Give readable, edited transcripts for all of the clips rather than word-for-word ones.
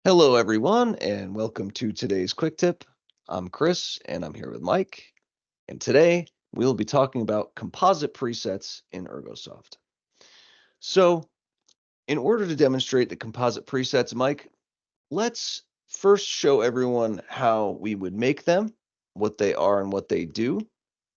Hello, everyone, and welcome to today's quick tip. I'm Chris, and I'm here with Mike. And today we'll be talking about composite presets in Ergosoft. So, in order to demonstrate the composite presets, Mike, let's first show everyone how we would make them, what they are, and what they do.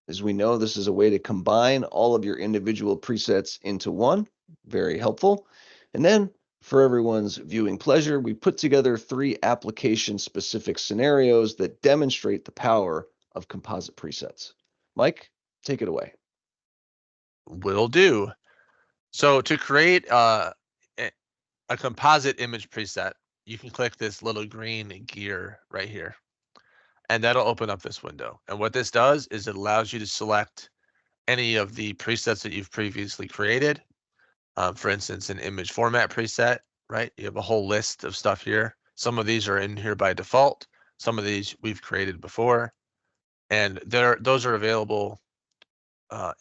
As we know, this is a way to combine all of your individual presets into one. Very helpful. And then for everyone's viewing pleasure, we put together 3 application-specific scenarios that demonstrate the power of composite presets. Mike, take it away. Will do. So to create a composite image preset, you can click this little green gear right here, and that'll open up this window. And what this does is it allows you to select any of the presets that you've previously created. For instance, an image format preset, right? You have a whole list of stuff here. Some of these are in here by default. Some of these we've created before, and those are available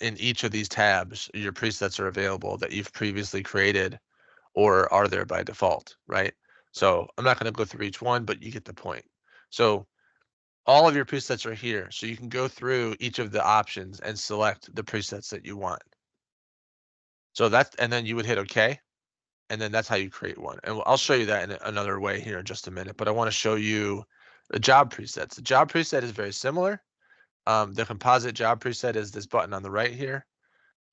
in each of these tabs. Your presets are available that you've previously created or are there by default, right? So I'm not going to go through each one, but you get the point. So all of your presets are here. So you can go through each of the options and select the presets that you want. So that's, and then you would hit OK. And then that's how you create one. And I'll show you that in another way here in just a minute. But I want to show you the job presets. The job preset is very similar. The composite job preset is this button on the right here.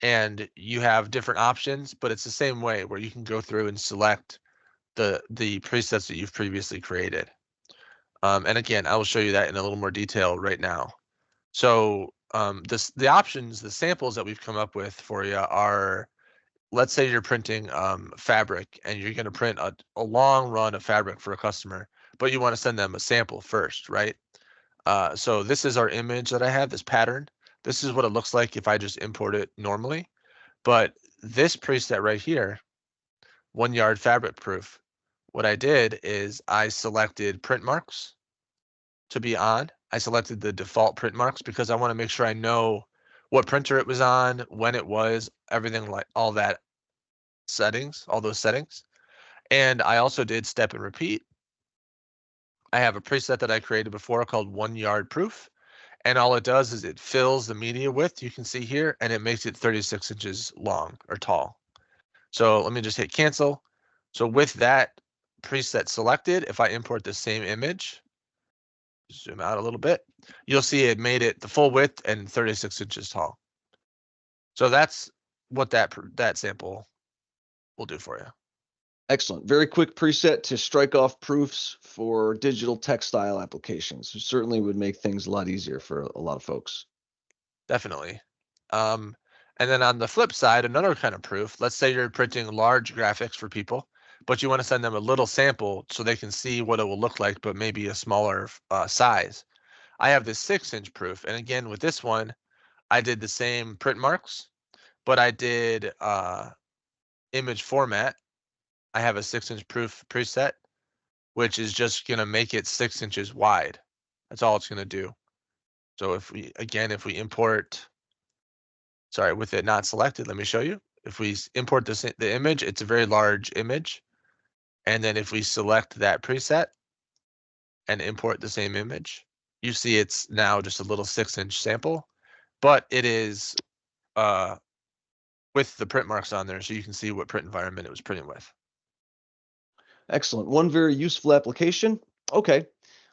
And you have different options, but it's the same way where you can go through and select the presets that you've previously created. And again, I will show you that in a little more detail right now. So the options, the samples that we've come up with for you are, let's say you're printing fabric and you're going to print a long run of fabric for a customer, but you want to send them a sample first, right? So this is our image that I have, this pattern. This is what it looks like if I just import it normally. But this preset right here, 1 yard fabric proof, what I did is I selected print marks to be on. I selected the default print marks because I want to make sure I know what printer it was on, when it was, everything like all that settings, all those settings. And I also did step and repeat. I have a preset that I created before called 1 yard proof. And all it does is it fills the media width you can see here, and it makes it 36 inches long or tall. So let me just hit cancel. So with that preset selected, if I import the same image, zoom out a little bit, you'll see it made it the full width and 36 inches tall. So that's what that sample will do for you. Excellent. Very quick preset to strike off proofs for digital textile applications. It certainly would make things a lot easier for a lot of folks. Definitely. Um, and then on the flip side, another kind of proof, let's say you're printing large graphics for people, but you want to send them a little sample so they can see what it will look like, but maybe a smaller size. I have this 6-inch proof. And again, with this one, I did the same print marks, but I did image format. I have a 6-inch proof preset, which is just going to make it 6 inches wide. That's all it's going to do. So if we import, sorry, with it not selected, let me show you. If we import the image, it's a very large image. And then if we select that preset and import the same image, you see it's now just a little 6-inch sample, but it is with the print marks on there, so you can see what print environment it was printing with. Excellent. One very useful application. Okay.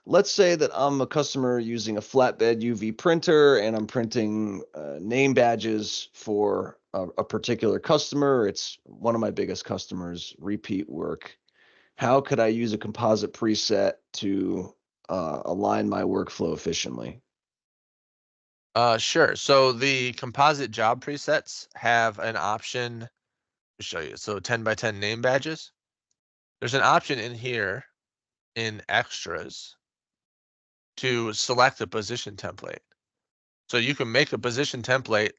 Let's say that I'm a customer using a flatbed UV printer and I'm printing name badges for a particular customer. It's one of my biggest customers, repeat work. How could I use a composite preset to align my workflow efficiently? Sure. So the composite job presets have an option to show you. So 10 by 10 name badges. There's an option in here in extras to select a position template. So you can make a position template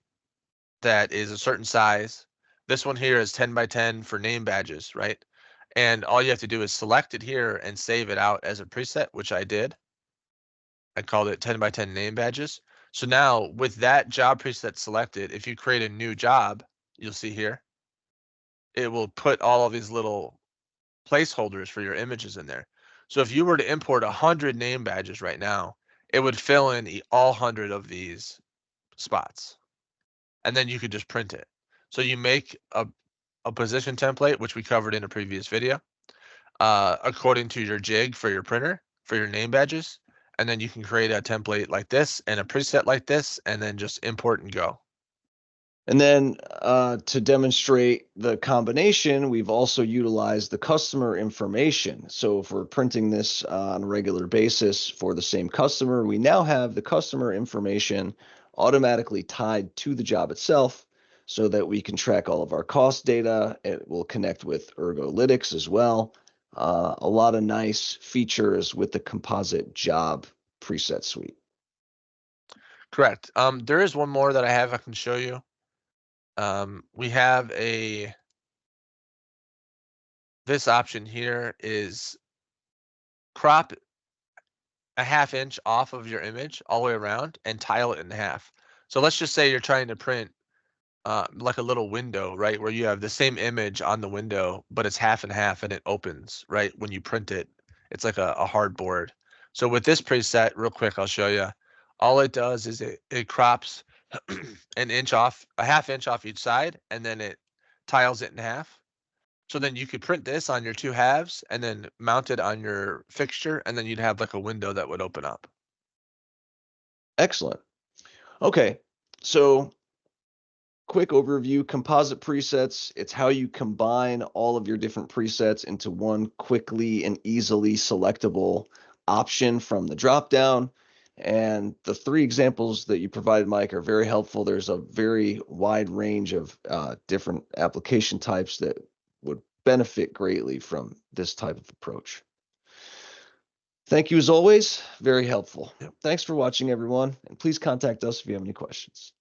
that is a certain size. This one here is 10 by 10 for name badges, right? And all you have to do is select it here and save it out as a preset, which I did. I called it 10 by 10 name badges. So now with that job preset selected, if you create a new job, you'll see here, it will put all of these little placeholders for your images in there. So if you were to import 100 name badges right now, it would fill in all 100 of these spots. And then you could just print it. So you make a position template, which we covered in a previous video, according to your jig for your printer, for your name badges. And then you can create a template like this and a preset like this, and then just import and go. And then to demonstrate the combination, we've also utilized the customer information. So if we're printing this on a regular basis for the same customer, we now have the customer information automatically tied to the job itself so that we can track all of our cost data. It will connect with Ergolytics as well. A lot of nice features with the composite job preset suite. Correct. There is one more that I can show you. We have this option here is crop a ½ inch off of your image all the way around and tile it in half. So let's just say you're trying to print like a little window, right? Where you have the same image on the window, but it's half and half and it opens, right? When you print it, it's like a hard board. So with this preset, real quick, I'll show you. All it does is it crops an inch off, a ½ inch off each side, and then it tiles it in half. So then you could print this on your 2 halves and then mount it on your fixture, and then you'd have like a window that would open up. Excellent. Okay, so quick overview, composite presets. It's how you combine all of your different presets into one quickly and easily selectable option from the dropdown. And the 3 examples that you provided, Mike, are very helpful. There's a very wide range of different application types that would benefit greatly from this type of approach. Thank you as always. Very helpful. Yep. Thanks for watching, everyone. And please contact us if you have any questions.